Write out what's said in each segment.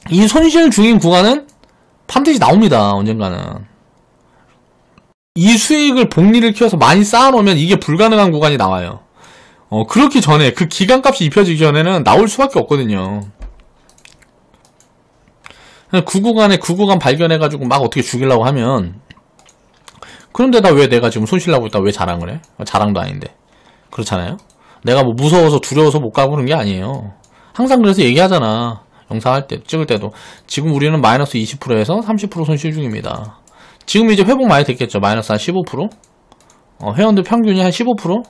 이 손실 중인 구간은 반드시 나옵니다. 언젠가는. 이 수익을 복리를 키워서 많이 쌓아놓으면 이게 불가능한 구간이 나와요. 그렇기 전에, 그 기간값이 입혀지기 전에는 나올 수밖에 없거든요. 그 구간에 그 구간 발견해가지고 막 어떻게 죽이려고 하면, 그런데다 왜 내가 지금 손실나고 있다 왜 자랑을 해? 자랑도 아닌데. 그렇잖아요? 내가 뭐 무서워서 두려워서 못 가고 그런 게 아니에요. 항상 그래서 얘기하잖아. 영상 할 때, 찍을 때도. 지금 우리는 마이너스 20%에서 30% 손실 중입니다. 지금 이제 회복 많이 됐겠죠. 마이너스 한 15%? 회원들 평균이 한 15%? 좀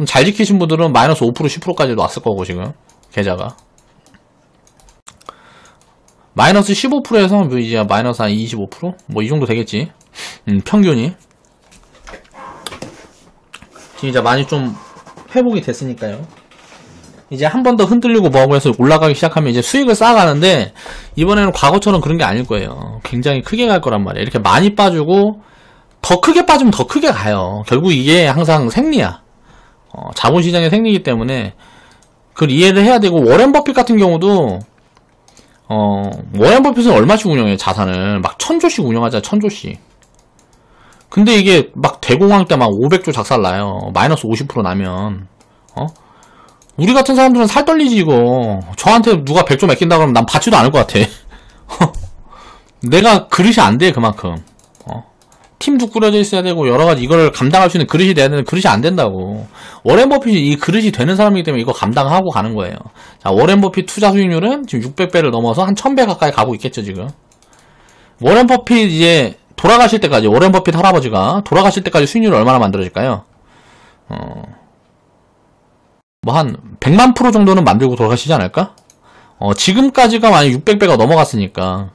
잘 지키신 분들은 마이너스 5%, 10%까지도 왔을 거고, 지금. 계좌가. 마이너스 15%에서 이제 마이너스 한 25%? 뭐 이 정도 되겠지. 평균이. 지금 이제 많이 좀 회복이 됐으니까요. 이제 한 번 더 흔들리고 뭐하고 해서 올라가기 시작하면 이제 수익을 쌓아가는데, 이번에는 과거처럼 그런 게 아닐 거예요. 굉장히 크게 갈 거란 말이에요. 이렇게 많이 빠지고 더 크게 빠지면 더 크게 가요. 결국 이게 항상 생리야. 자본시장의 생리이기 때문에 그걸 이해를 해야 되고, 워렌 버핏 같은 경우도 워렌 버핏은 얼마씩 운영해요? 자산을 막 1000조씩 운영하잖아. 1000조씩. 근데 이게 막 대공황 때 막 500조 작살 나요. 마이너스 50% 나면. 우리 같은 사람들은 살 떨리지 이거. 저한테 누가 100조 맡긴다 그러면 난 받지도 않을 것 같아. 내가 그릇이 안 돼 그만큼. 팀도 꾸려져 있어야 되고 여러가지 이걸 감당할 수 있는 그릇이 돼야 되는 그릇이 안 된다고. 워렌 버핏이 이 그릇이 되는 사람이기 때문에 이거 감당하고 가는 거예요. 자, 워렌 버핏 투자 수익률은 지금 600배를 넘어서 한 1000배 가까이 가고 있겠죠 지금. 워렌 버핏 이제 돌아가실 때까지, 워렌 버핏 할아버지가 돌아가실 때까지 수익률이 얼마나 만들어질까요? 뭐 한 100만 프로 정도는 만들고 돌아가시지 않을까? 지금까지가 만약 600배가 넘어갔으니까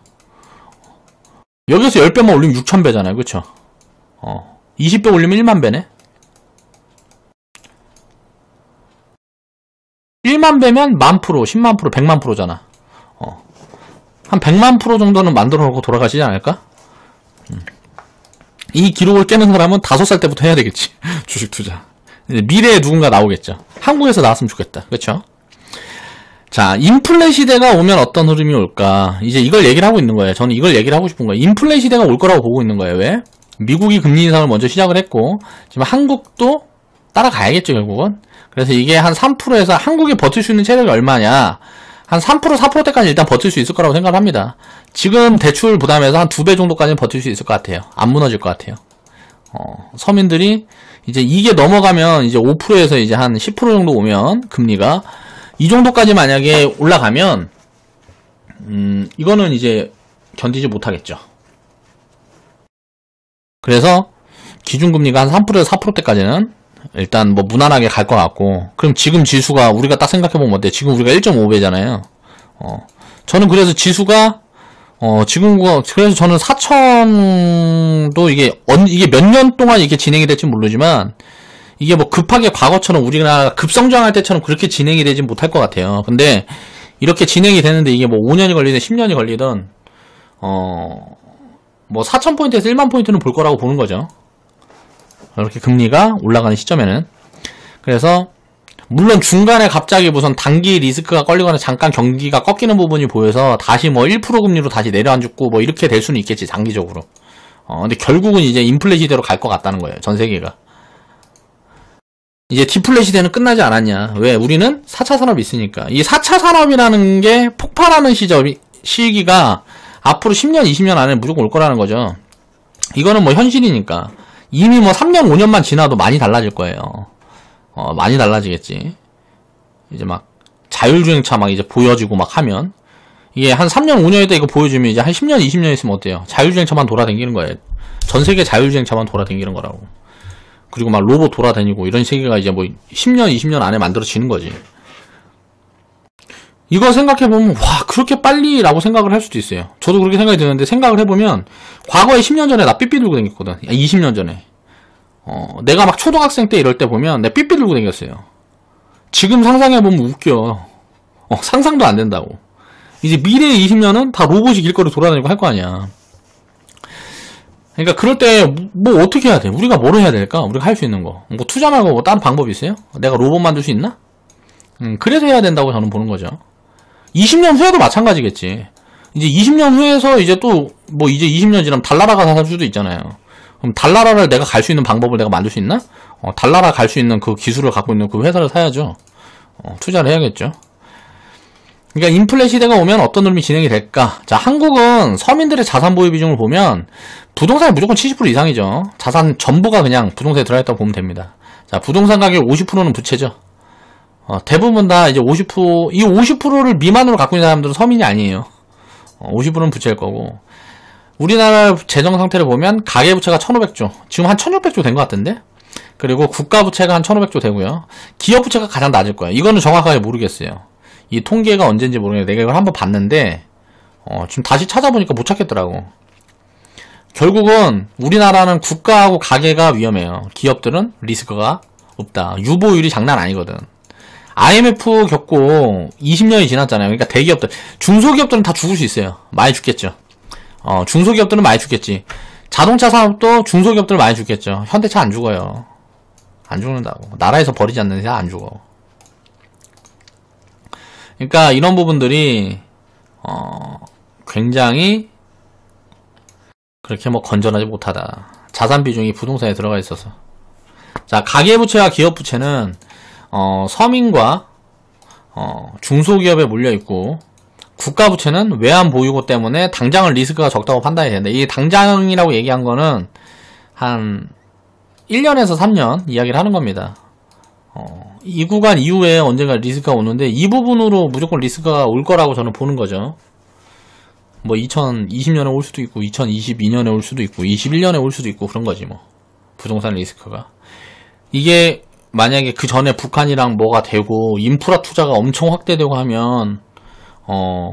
여기서 10배만 올리면 6000배잖아요. 그쵸? 20배 올리면 1만배네? 1만배면 10,000%, 10만%, 100만%잖아. 한 100만 프로 정도는 만들어 놓고 돌아가시지 않을까? 이 기록을 깨는 사람은 5살 때부터 해야 되겠지. 주식 투자. 미래에 누군가 나오겠죠. 한국에서 나왔으면 좋겠다. 그쵸? 자, 인플레 시대가 오면 어떤 흐름이 올까? 이제 이걸 얘기를 하고 있는 거예요. 저는 이걸 얘기를 하고 싶은 거예요. 인플레 시대가 올 거라고 보고 있는 거예요. 왜? 미국이 금리 인상을 먼저 시작을 했고, 지금 한국도 따라가야겠죠, 결국은. 그래서 이게 한 3%에서 한국이 버틸 수 있는 체력이 얼마냐? 한 3%, 4%대까지 일단 버틸 수 있을 거라고 생각을 합니다. 지금 대출 부담에서 한 2배 정도까지는 버틸 수 있을 것 같아요. 안 무너질 것 같아요. 서민들이 이제 이게 넘어가면 이제 5%에서 이제 한 10% 정도 오면 금리가 이 정도까지 만약에 올라가면 이거는 이제 견디지 못하겠죠. 그래서 기준금리가 한 3%에서 4%대까지는 일단 뭐 무난하게 갈 것 같고, 그럼 지금 지수가 우리가 딱 생각해보면 어때? 지금 우리가 1.5배잖아요. 저는 그래서 지수가 지금 그래서 저는 4,000도 이게 몇 년 동안 이렇게 진행이 될지 모르지만, 이게 뭐 급하게 과거처럼 우리나라가 급성장할 때처럼 그렇게 진행이 되진 못할 것 같아요. 근데 이렇게 진행이 되는데 이게 뭐 5년이 걸리든 10년이 걸리든 뭐 4,000포인트에서 1만 포인트는 볼 거라고 보는 거죠. 이렇게 금리가 올라가는 시점에는. 그래서 물론 중간에 갑자기 무슨 단기 리스크가 걸리거나 잠깐 경기가 꺾이는 부분이 보여서 다시 뭐 1% 금리로 다시 내려앉고 뭐 이렇게 될 수는 있겠지, 장기적으로. 근데 결국은 이제 인플레 시대로 갈 것 같다는 거예요, 전 세계가. 이제 디플레 시대는 끝나지 않았냐. 왜? 우리는 4차 산업이 있으니까. 이 4차 산업이라는 게 폭발하는 시기가 앞으로 10년, 20년 안에 무조건 올 거라는 거죠. 이거는 뭐 현실이니까. 이미 뭐 3년, 5년만 지나도 많이 달라질 거예요. 많이 달라지겠지. 이제 막 자율주행차 막 이제 보여지고 막 하면, 이게 한 3년, 5년에 이거 보여주면 이제 한 10년, 20년 있으면 어때요? 자율주행차만 돌아다니는 거예요. 전 세계 자율주행차만 돌아다니는 거라고. 그리고 막 로봇 돌아다니고 이런 세계가 이제 뭐 10년, 20년 안에 만들어지는 거지. 이거 생각해보면, 와, 그렇게 빨리? 라고 생각을 할 수도 있어요. 저도 그렇게 생각이 드는데, 생각을 해보면, 과거에 10년 전에 나 삐삐 들고 다녔거든. 20년 전에. 내가 막 초등학생 때 이럴 때 보면, 내 삐삐 들고 다녔어요. 지금 상상해보면 웃겨. 상상도 안 된다고. 이제 미래의 20년은 다 로봇이 길거리 돌아다니고 할 거 아니야. 그러니까 그럴 때 뭐 어떻게 해야 돼? 우리가 뭘 해야 될까? 우리가 할 수 있는 거. 뭐 투자 말고 뭐 다른 방법이 있어요? 내가 로봇 만들 수 있나? 그래서 해야 된다고 저는 보는 거죠. 20년 후에도 마찬가지겠지. 이제 20년 후에서 이제 또 뭐 이제 20년 지나면 달나라가 살 수도 있잖아요. 그럼 달나라를 내가 갈 수 있는 방법을 내가 만들 수 있나? 달나라 갈 수 있는 그 기술을 갖고 있는 그 회사를 사야죠. 투자를 해야겠죠. 그러니까 인플레 시대가 오면 어떤 흐름이 진행이 될까? 자, 한국은 서민들의 자산 보유 비중을 보면 부동산이 무조건 70% 이상이죠. 자산 전부가 그냥 부동산에 들어있다고 보면 됩니다. 자, 부동산 가격 50%는 부채죠. 대부분 다 이제 50%, 이 50%를 미만으로 갖고 있는 사람들은 서민이 아니에요. 50%는 부채일 거고. 우리나라 재정 상태를 보면 가계부채가 1,500조. 지금 한 1,600조 된 것 같은데? 그리고 국가부채가 한 1,500조 되고요. 기업부채가 가장 낮을 거예요. 이거는 정확하게 모르겠어요. 이 통계가 언제인지 모르겠는데 내가 이걸 한번 봤는데 지금 다시 찾아보니까 못 찾겠더라고. 결국은 우리나라는 국가하고 가계가 위험해요. 기업들은 리스크가 없다. 유보율이 장난 아니거든. IMF 겪고 20년이 지났잖아요. 그러니까 대기업들, 중소기업들은 다 죽을 수 있어요. 많이 죽겠죠. 중소기업들은 많이 죽겠지. 자동차 산업도 중소기업들 많이 죽겠죠. 현대차 안 죽어요. 안 죽는다고. 나라에서 버리지 않는 이상 안 죽어. 그러니까 이런 부분들이 굉장히 그렇게 뭐 건전하지 못하다. 자산 비중이 부동산에 들어가 있어서. 자, 가계부채와 기업부채는 서민과 중소기업에 몰려있고, 국가부채는 외환 보유고 때문에 당장은 리스크가 적다고 판단이 된다. 이 당장이라고 얘기한 거는 한 1년에서 3년 이야기를 하는 겁니다. 이 구간 이후에 언젠가 리스크가 오는데 이 부분으로 무조건 리스크가 올 거라고 저는 보는 거죠. 뭐 2020년에 올 수도 있고 2022년에 올 수도 있고 21년에 올 수도 있고 그런 거지 뭐. 부동산 리스크가. 이게 만약에 그 전에 북한이랑 뭐가 되고 인프라 투자가 엄청 확대되고 하면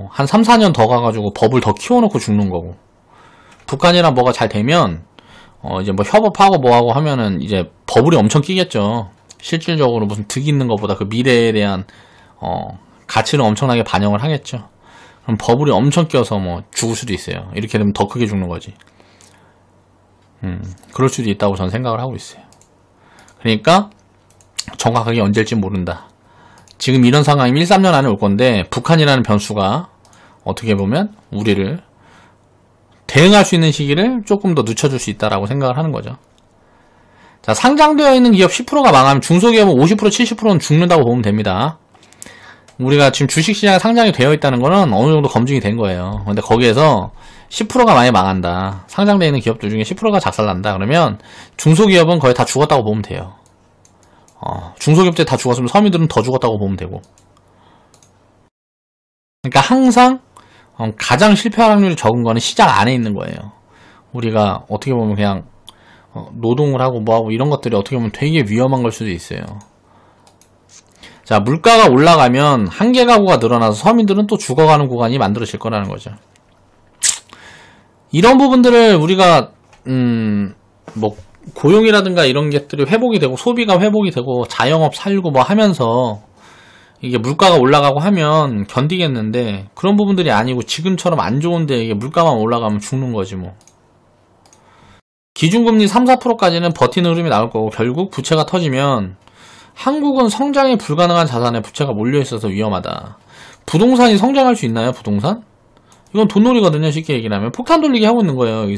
한 3, 4년 더 가가지고 버블 더 키워놓고 죽는 거고, 북한이랑 뭐가 잘 되면 이제 뭐 협업하고 뭐하고 하면은 이제 버블이 엄청 끼겠죠. 실질적으로 무슨 득이 있는 것보다 그 미래에 대한 가치를 엄청나게 반영을 하겠죠. 그럼 버블이 엄청 껴서 뭐 죽을 수도 있어요. 이렇게 되면 더 크게 죽는 거지. 그럴 수도 있다고 저는 생각을 하고 있어요. 그러니까 정확하게 언제일지 모른다. 지금 이런 상황이 1, 3년 안에 올 건데 북한이라는 변수가 어떻게 보면 우리를 대응할 수 있는 시기를 조금 더 늦춰줄 수 있다라고 생각을 하는 거죠. 자, 상장되어 있는 기업 10%가 망하면 중소기업은 50%, 70%는 죽는다고 보면 됩니다. 우리가 지금 주식시장에 상장이 되어 있다는 거는 어느 정도 검증이 된 거예요. 근데 거기에서 10%가 많이 망한다. 상장되어 있는 기업들 중에 10%가 작살난다. 그러면 중소기업은 거의 다 죽었다고 보면 돼요. 중소기업들 다 죽었으면 서민들은 더 죽었다고 보면 되고. 그러니까 항상 가장 실패할 확률이 적은 거는 시장 안에 있는 거예요. 우리가 어떻게 보면 그냥 노동을 하고 뭐하고 이런 것들이 어떻게 보면 되게 위험한 걸 수도 있어요. 자, 물가가 올라가면 한계 가구가 늘어나서 서민들은 또 죽어가는 구간이 만들어질 거라는 거죠. 이런 부분들을 우리가 뭐 고용이라든가 이런 것들이 회복이 되고 소비가 회복이 되고 자영업 살고 뭐 하면서 이게 물가가 올라가고 하면 견디겠는데, 그런 부분들이 아니고 지금처럼 안 좋은데 이게 물가만 올라가면 죽는 거지 뭐. 기준금리 3, 4%까지는 버티는 흐름이 나올 거고, 결국 부채가 터지면 한국은 성장이 불가능한 자산에 부채가 몰려있어서 위험하다. 부동산이 성장할 수 있나요? 부동산? 이건 돈놀이거든요. 쉽게 얘기를 하면 폭탄 돌리기 하고 있는 거예요.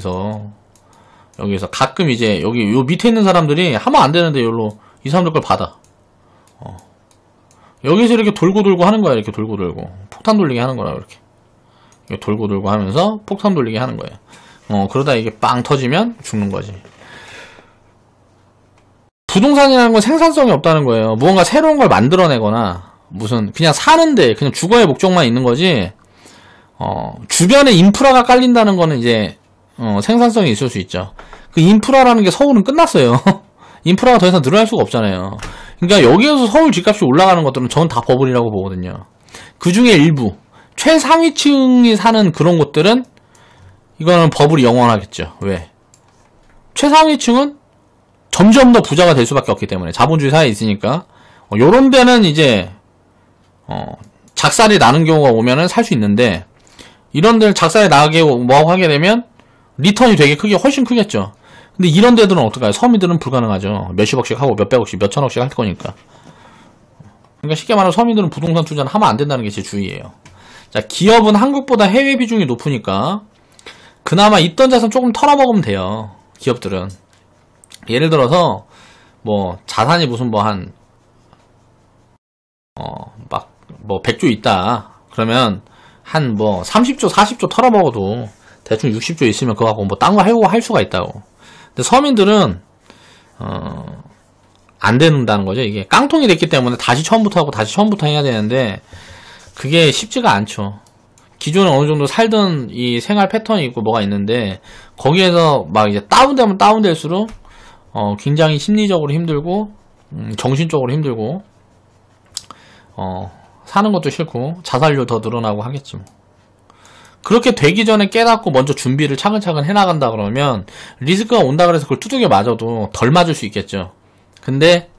여기서 가끔 이제 여기 요 밑에 있는 사람들이 하면 안 되는데 여기로 이 사람들 걸 받아. 여기서 이렇게 돌고 하는 거야. 이렇게 돌고 폭탄 돌리기 하는 거라. 이렇게 돌고 하면서 폭탄 돌리기 하는 거예요. 그러다 이게 빵 터지면 죽는 거지. 부동산이라는 건 생산성이 없다는 거예요. 무언가 새로운 걸 만들어내거나 무슨 그냥 사는데 그냥 주거의 목적만 있는 거지. 주변에 인프라가 깔린다는 거는 이제 생산성이 있을 수 있죠. 그 인프라라는 게 서울은 끝났어요. 인프라가 더 이상 늘어날 수가 없잖아요. 그러니까 여기에서 서울 집값이 올라가는 것들은 전 다 버블이라고 보거든요. 그 중에 일부 최상위층이 사는 그런 곳들은 이거는 버블이 영원하겠죠. 왜? 최상위층은 점점 더 부자가 될 수밖에 없기 때문에, 자본주의 사회에 있으니까 요런 데는 이제 작살이 나는 경우가 오면은 살 수 있는데, 이런 데를 작살이 나게 뭐하고 하게 되면 리턴이 되게 훨씬 크겠죠. 근데 이런 데들은 어떡해요? 서민들은 불가능하죠. 몇십억씩 하고 몇백억씩 몇천억씩 할 거니까. 그러니까 쉽게 말하면 서민들은 부동산 투자는 하면 안 된다는 게 제 주의예요. 자, 기업은 한국보다 해외 비중이 높으니까 그나마 있던 자산 조금 털어먹으면 돼요. 기업들은. 예를 들어서 뭐 자산이 무슨 뭐 한 막 뭐 100조 있다. 그러면 한 뭐 30조, 40조 털어먹어도 대충 60조 있으면 그거 갖고 뭐 딴 거 하려고 할 수가 있다고. 근데 서민들은 안 된다는 거죠. 이게 깡통이 됐기 때문에 다시 처음부터 하고 다시 처음부터 해야 되는데 그게 쉽지가 않죠. 기존에 어느 정도 살던 이 생활 패턴이 있고 뭐가 있는데 거기에서 막 이제 다운되면 다운될수록 굉장히 심리적으로 힘들고 정신적으로 힘들고 사는 것도 싫고 자살률 더 늘어나고 하겠지 뭐. 그렇게 되기 전에 깨닫고 먼저 준비를 차근차근 해나간다 그러면 리스크가 온다 그래서 그걸 두들겨 맞아도 덜 맞을 수 있겠죠. 근데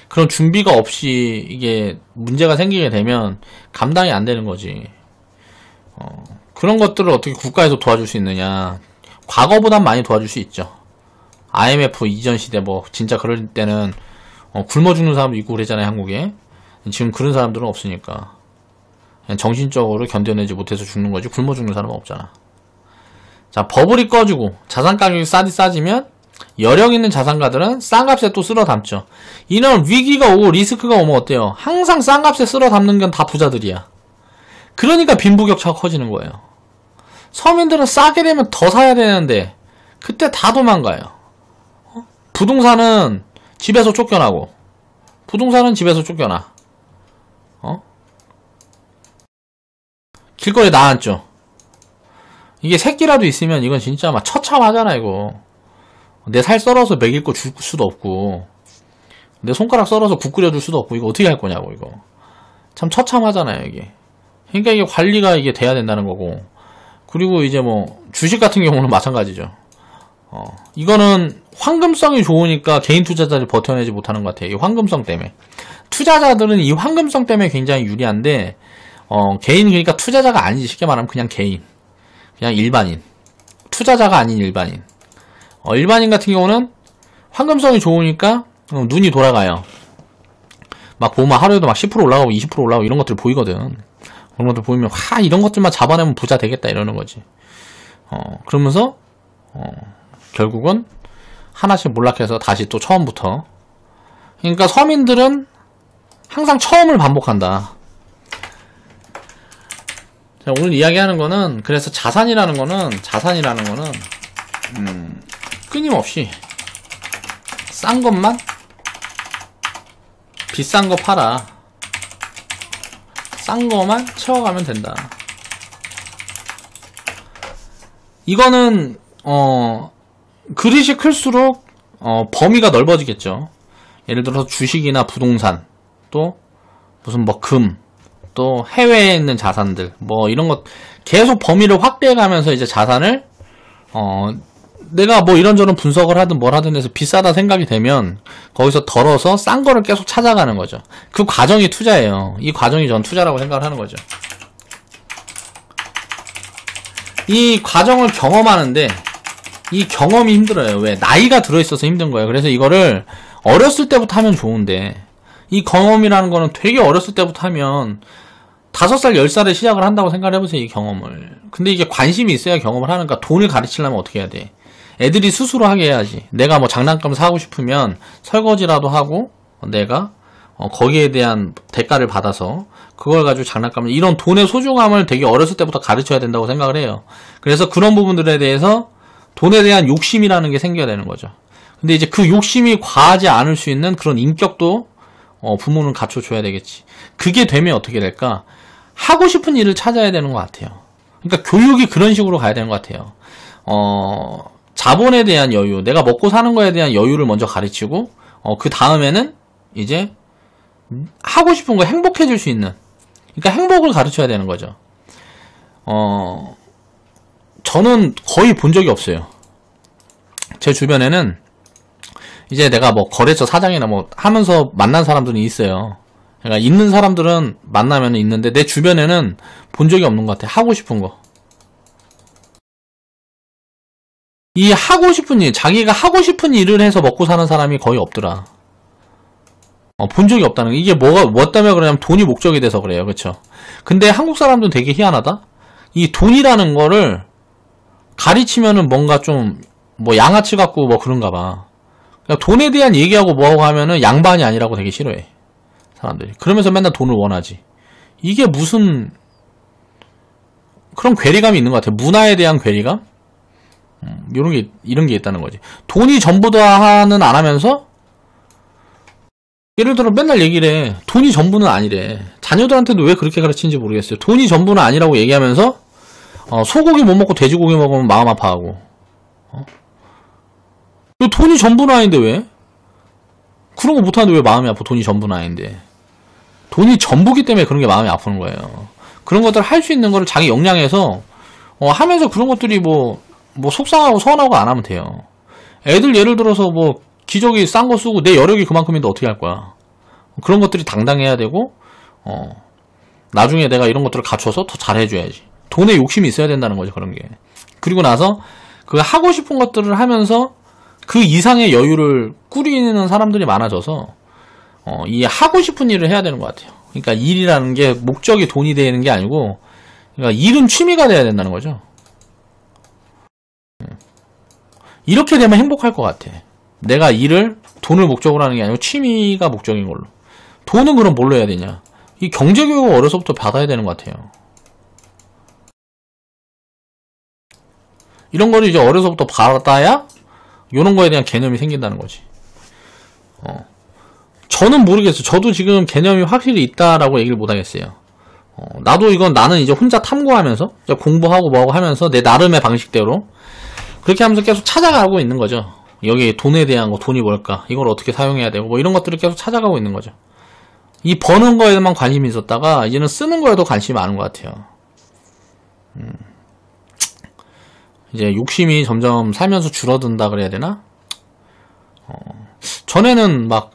그런 준비가 없이 이게 문제가 생기게 되면 감당이 안 되는 거지. 그런 것들을 어떻게 국가에서 도와줄 수 있느냐. 과거보단 많이 도와줄 수 있죠. IMF 이전 시대 뭐 진짜 그럴 때는 굶어 죽는 사람도 있고 그랬잖아요, 한국에. 지금 그런 사람들은 없으니까 그냥 정신적으로 견뎌내지 못해서 죽는 거지 굶어 죽는 사람은 없잖아. 자, 버블이 꺼지고 자산 가격이 싸지면 여력 있는 자산가들은 싼 값에 또 쓸어 담죠. 이런 위기가 오고 리스크가 오면 어때요? 항상 싼 값에 쓸어 담는 건 다 부자들이야. 그러니까 빈부격차가 커지는 거예요. 서민들은 싸게 되면 더 사야 되는데 그때 다 도망가요. 부동산은 집에서 쫓겨나고 부동산은 집에서 쫓겨나. 길거리에 나앉죠. 이게 새끼라도 있으면 이건 진짜 막 처참하잖아. 이거 내 살 썰어서 먹일 거 줄 수도 없고 내 손가락 썰어서 국 끓여줄 수도 없고 이거 어떻게 할 거냐고. 이거 참 처참하잖아요 이게. 그러니까 이게 관리가 이게 돼야 된다는 거고. 그리고 이제 뭐 주식 같은 경우는 마찬가지죠. 이거는 황금성이 좋으니까 개인 투자자를 버텨내지 못하는 것 같아요. 이 황금성 때문에. 투자자들은 이 황금성 때문에 굉장히 유리한데 개인, 그러니까 투자자가 아니지. 쉽게 말하면 그냥 개인, 그냥 일반인, 투자자가 아닌 일반인. 일반인 같은 경우는 황금성이 좋으니까 눈이 돌아가요. 막 보면 하루에도 막 10% 올라가고 20% 올라가고 이런 것들 보이거든. 그런 것들 보이면 이런 것들만 잡아내면 부자 되겠다 이러는 거지. 그러면서 결국은 하나씩 몰락해서 다시 또 처음부터. 그러니까 서민들은 항상 처음을 반복한다. 자, 오늘 이야기하는 거는 그래서 자산이라는 거는 끊임없이 싼 것만 비싼 거 팔아. 싼 거만 채워가면 된다. 이거는 그릇이 클수록 범위가 넓어지겠죠. 예를 들어서 주식이나 부동산, 또 무슨 뭐 금, 또 해외에 있는 자산들, 뭐 이런 것 계속 범위를 확대해가면서 이제 자산을 내가 뭐 이런저런 분석을 하든 뭘 하든 해서 비싸다 생각이 되면 거기서 덜어서 싼 거를 계속 찾아가는 거죠. 그 과정이 투자예요. 이 과정이 전 투자라고 생각을 하는 거죠. 이 과정을 경험하는데 이 경험이 힘들어요. 왜? 나이가 들어있어서 힘든 거예요. 그래서 이거를 어렸을 때부터 하면 좋은데 이 경험이라는 거는 되게 어렸을 때부터 하면 5살, 10살에 시작을 한다고 생각을 해보세요. 이 경험을. 근데 이게 관심이 있어야 경험을 하는가. 돈을 가르치려면 어떻게 해야 돼? 애들이 스스로 하게 해야지. 내가 뭐 장난감 사고 싶으면 설거지라도 하고 내가 거기에 대한 대가를 받아서 그걸 가지고 장난감을, 이런 돈의 소중함을 되게 어렸을 때부터 가르쳐야 된다고 생각을 해요. 그래서 그런 부분들에 대해서 돈에 대한 욕심이라는 게 생겨야 되는 거죠. 근데 이제 그 욕심이 과하지 않을 수 있는 그런 인격도 부모는 갖춰줘야 되겠지. 그게 되면 어떻게 될까? 하고 싶은 일을 찾아야 되는 것 같아요. 그러니까 교육이 그런 식으로 가야 되는 것 같아요. 자본에 대한 여유, 내가 먹고 사는 거에 대한 여유를 먼저 가르치고 그 다음에는 이제 하고 싶은 거 행복해질 수 있는, 그러니까 행복을 가르쳐야 되는 거죠. 저는 거의 본 적이 없어요. 제 주변에는 이제 내가 뭐 거래처 사장이나 뭐 하면서 만난 사람들이 있어요. 그러니까 있는 사람들은 만나면 있는데 내 주변에는 본 적이 없는 것 같아. 하고 싶은 거. 이 하고 싶은 일, 자기가 하고 싶은 일을 해서 먹고 사는 사람이 거의 없더라. 본 적이 없다는 거. 이게 뭐 때문에 그러냐면 돈이 목적이 돼서 그래요. 그쵸? 근데 한국 사람들은 되게 희한하다? 이 돈이라는 거를 가리치면은 뭔가 좀, 뭐 양아치 같고 뭐 그런가 봐. 그러니까 돈에 대한 얘기하고 뭐하고 하면은 양반이 아니라고 되게 싫어해. 사람들이. 그러면서 맨날 돈을 원하지. 이게 무슨, 그런 괴리감이 있는 것 같아요. 문화에 대한 괴리감? 이런 게 있다는 거지. 돈이 전부다는 안 하면서, 예를 들어 맨날 얘기를 해. 돈이 전부는 아니래. 자녀들한테도 왜 그렇게 가르치는지 모르겠어요. 돈이 전부는 아니라고 얘기하면서 소고기 못 먹고 돼지고기 먹으면 마음 아파하고. 돈이 전부는 아닌데 왜? 그런 거 못하는데 왜 마음이 아파? 돈이 전부는 아닌데. 돈이 전부기 때문에 그런 게 마음이 아프는 거예요. 그런 것들 할 수 있는 거를 자기 역량에서 하면서 그런 것들이 뭐 속상하고 서운하고 안 하면 돼요. 애들 예를 들어서 뭐 기저귀 싼 거 쓰고 내 여력이 그만큼인데 어떻게 할 거야. 그런 것들이 당당해야 되고 나중에 내가 이런 것들을 갖춰서 더 잘해줘야지. 돈에 욕심이 있어야 된다는 거죠. 그런 게. 그리고 나서 그 하고 싶은 것들을 하면서 그 이상의 여유를 꾸리는 사람들이 많아져서 이 하고 싶은 일을 해야 되는 것 같아요. 그러니까 일이라는 게 목적이 돈이 되는 게 아니고, 그러니까 일은 취미가 돼야 된다는 거죠. 이렇게 되면 행복할 것 같아. 내가 일을 돈을 목적으로 하는 게 아니고 취미가 목적인 걸로. 돈은 그럼 뭘로 해야 되냐? 이 경제교육을 어려서부터 받아야 되는 것 같아요. 이런 거를 이제 어려서부터 받아야 이런 거에 대한 개념이 생긴다는 거지. 저는 모르겠어요. 저도 지금 개념이 확실히 있다라고 얘기를 못 하겠어요. 나도 나는 이제 혼자 탐구하면서 공부하고 뭐하고 하면서 내 나름의 방식대로 그렇게 하면서 계속 찾아가고 있는 거죠. 여기 돈에 대한 거, 돈이 뭘까? 이걸 어떻게 사용해야 되고 뭐 이런 것들을 계속 찾아가고 있는 거죠. 이 버는 거에만 관심이 있었다가 이제는 쓰는 거에도 관심이 많은 것 같아요. 이제 욕심이 점점 살면서 줄어든다 그래야 되나? 전에는 막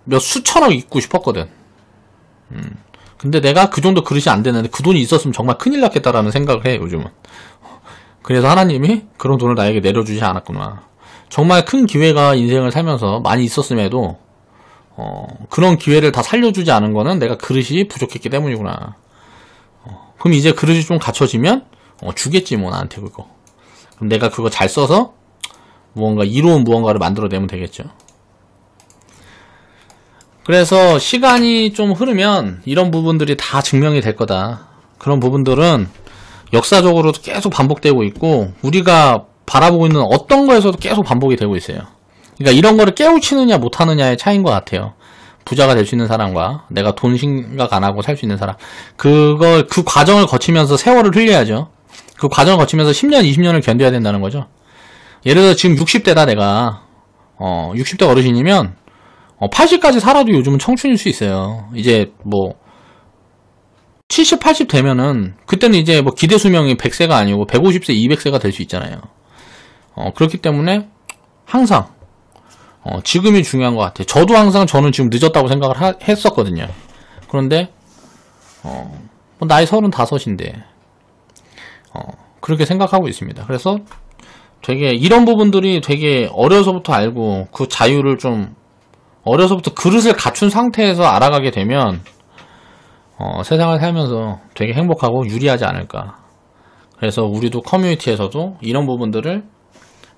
몇 수천억 있고 싶었거든. 근데 내가 그 정도 그릇이 안 되는데 그 돈이 있었으면 정말 큰일 났겠다라는 생각을 해, 요즘은. 그래서 하나님이 그런 돈을 나에게 내려주지 않았구나. 정말 큰 기회가 인생을 살면서 많이 있었음에도 그런 기회를 다 살려주지 않은 거는 내가 그릇이 부족했기 때문이구나. 그럼 이제 그릇이 좀 갖춰지면 주겠지 뭐 나한테 그거. 그럼 내가 그거 잘 써서 무언가 이로운 무언가를 만들어내면 되겠죠. 그래서 시간이 좀 흐르면 이런 부분들이 다 증명이 될 거다. 그런 부분들은 역사적으로도 계속 반복되고 있고 우리가 바라보고 있는 어떤 거에서도 계속 반복이 되고 있어요. 그러니까 이런 거를 깨우치느냐 못하느냐의 차이인 것 같아요. 부자가 될 수 있는 사람과 내가 돈 생각 안 하고 살 수 있는 사람. 그 과정을 거치면서 세월을 흘려야죠. 그 과정을 거치면서 10년, 20년을 견뎌야 된다는 거죠. 예를 들어 지금 60대다 내가 60대 어르신이면 80까지 살아도 요즘은 청춘일 수 있어요. 이제 뭐 70, 80 되면은 그때는 이제 뭐 기대 수명이 100세가 아니고 150세, 200세가 될 수 있잖아요. 그렇기 때문에 항상 지금이 중요한 것 같아요. 저도 항상 저는 지금 늦었다고 생각을 했었거든요. 그런데 뭐 나이 35인데 그렇게 생각하고 있습니다. 그래서 되게 이런 부분들이 되게 어려서부터 알고 그 자유를 좀 어려서부터 그릇을 갖춘 상태에서 알아가게 되면 세상을 살면서 되게 행복하고 유리하지 않을까. 그래서 우리도 커뮤니티에서도 이런 부분들을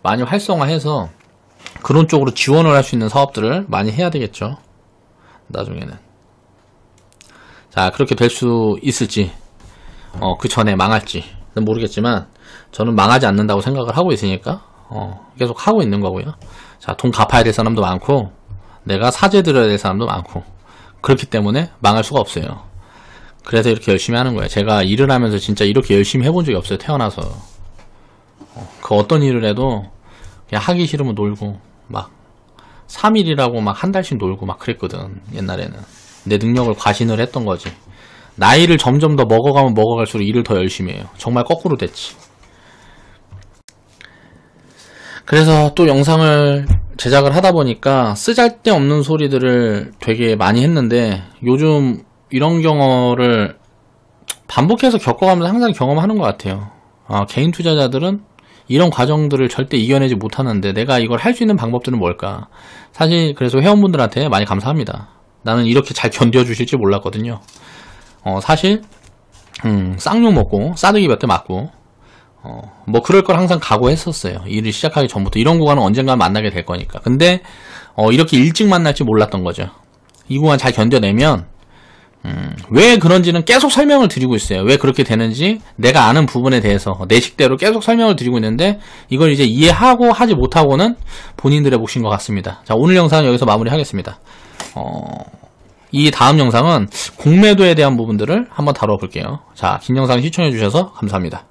많이 활성화해서 그런 쪽으로 지원을 할 수 있는 사업들을 많이 해야 되겠죠. 나중에는. 자, 그렇게 될 수 있을지 그 전에 망할지는 모르겠지만 저는 망하지 않는다고 생각을 하고 있으니까 계속 하고 있는 거고요. 자, 돈 갚아야 될 사람도 많고 내가 사죄 드려야 될 사람도 많고 그렇기 때문에 망할 수가 없어요. 그래서 이렇게 열심히 하는 거예요. 제가 일을 하면서 진짜 이렇게 열심히 해본 적이 없어요. 태어나서. 그 어떤 일을 해도 그냥 하기 싫으면 놀고 막 3일이라고 막 한 달씩 놀고 막 그랬거든. 옛날에는. 내 능력을 과신을 했던 거지. 나이를 점점 더 먹어가면 먹어갈수록 일을 더 열심히 해요. 정말 거꾸로 됐지. 그래서 또 영상을 제작을 하다 보니까 쓰잘데없는 소리들을 되게 많이 했는데 요즘 이런 경험을 반복해서 겪어가면서 항상 경험하는 것 같아요. 개인 투자자들은 이런 과정들을 절대 이겨내지 못하는데 내가 이걸 할 수 있는 방법들은 뭘까? 사실 그래서 회원분들한테 많이 감사합니다. 나는 이렇게 잘 견뎌주실지 몰랐거든요. 사실 쌍욕 먹고 싸대기 몇 대 맞고 뭐 그럴 걸 항상 각오했었어요. 일을 시작하기 전부터. 이런 구간은 언젠가 만나게 될 거니까. 근데 이렇게 일찍 만날지 몰랐던 거죠. 이 구간 잘 견뎌내면 왜 그런지는 계속 설명을 드리고 있어요. 왜 그렇게 되는지 내가 아는 부분에 대해서 내 식대로 계속 설명을 드리고 있는데, 이걸 이제 이해하고 하지 못하고는 본인들의 몫인 것 같습니다. 자, 오늘 영상은 여기서 마무리하겠습니다. 이 다음 영상은 공매도에 대한 부분들을 한번 다뤄볼게요. 자, 긴 영상 시청해주셔서 감사합니다.